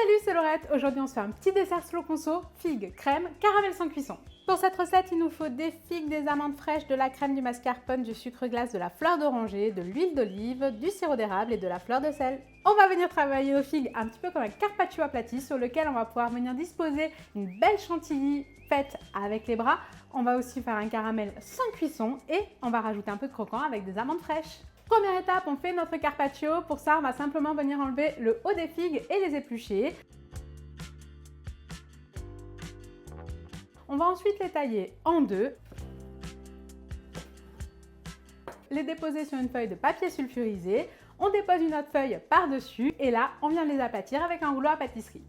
Salut, c'est Laurette. Aujourd'hui, on se fait un petit dessert slow conso, figues, crème, caramel sans cuisson. Pour cette recette, il nous faut des figues, des amandes fraîches, de la crème, du mascarpone, du sucre glace, de la fleur d'oranger, de l'huile d'olive, du sirop d'érable et de la fleur de sel. On va venir travailler aux figues un petit peu comme un carpaccio aplati sur lequel on va pouvoir venir disposer une belle chantilly faite avec les bras. On va aussi faire un caramel sans cuisson et on va rajouter un peu de croquant avec des amandes fraîches. Première étape, on fait notre carpaccio. Pour ça, on va simplement venir enlever le haut des figues et les éplucher. On va ensuite les tailler en deux, les déposer sur une feuille de papier sulfurisé. On dépose une autre feuille par-dessus et là, on vient les aplatir avec un rouleau à pâtisserie.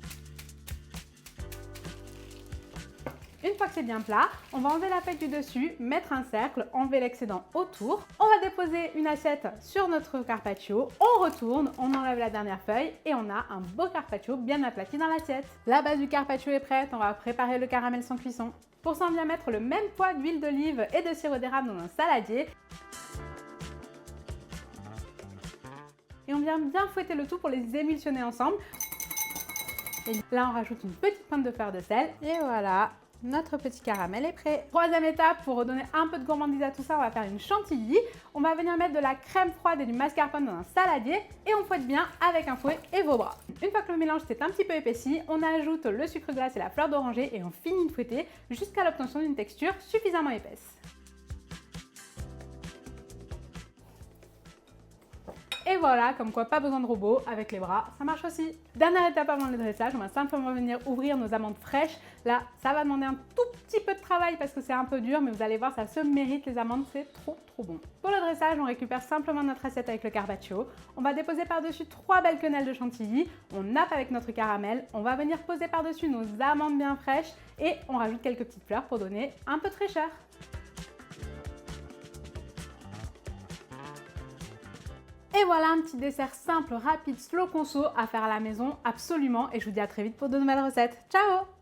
Une fois que c'est bien plat, on va enlever la feuille du dessus, mettre un cercle, enlever l'excédent autour. On va déposer une assiette sur notre carpaccio, on retourne, on enlève la dernière feuille et on a un beau carpaccio bien aplati dans l'assiette. La base du carpaccio est prête, on va préparer le caramel sans cuisson. Pour ça, on vient mettre le même poids d'huile d'olive et de sirop d'érable dans un saladier. Et on vient bien fouetter le tout pour les émulsionner ensemble. Et là, on rajoute une petite pointe de fleur de sel et voilà. Notre petit caramel est prêt. Troisième étape, pour redonner un peu de gourmandise à tout ça, on va faire une chantilly. On va venir mettre de la crème froide et du mascarpone dans un saladier et on fouette bien avec un fouet et vos bras. Une fois que le mélange s'est un petit peu épaissi, on ajoute le sucre glace et la fleur d'oranger et on finit de fouetter jusqu'à l'obtention d'une texture suffisamment épaisse. Et voilà, comme quoi pas besoin de robot, avec les bras, ça marche aussi. Dernière étape avant le dressage, on va simplement venir ouvrir nos amandes fraîches. Là, ça va demander un tout petit peu de travail parce que c'est un peu dur, mais vous allez voir, ça se mérite, les amandes, c'est trop bon. Pour le dressage, on récupère simplement notre assiette avec le carpaccio. On va déposer par-dessus 3 belles quenelles de chantilly. On nappe avec notre caramel. On va venir poser par-dessus nos amandes bien fraîches et on rajoute quelques petites fleurs pour donner un peu de fraîcheur. Et voilà un petit dessert simple, rapide, slow conso à faire à la maison absolument. Et je vous dis à très vite pour de nouvelles recettes. Ciao!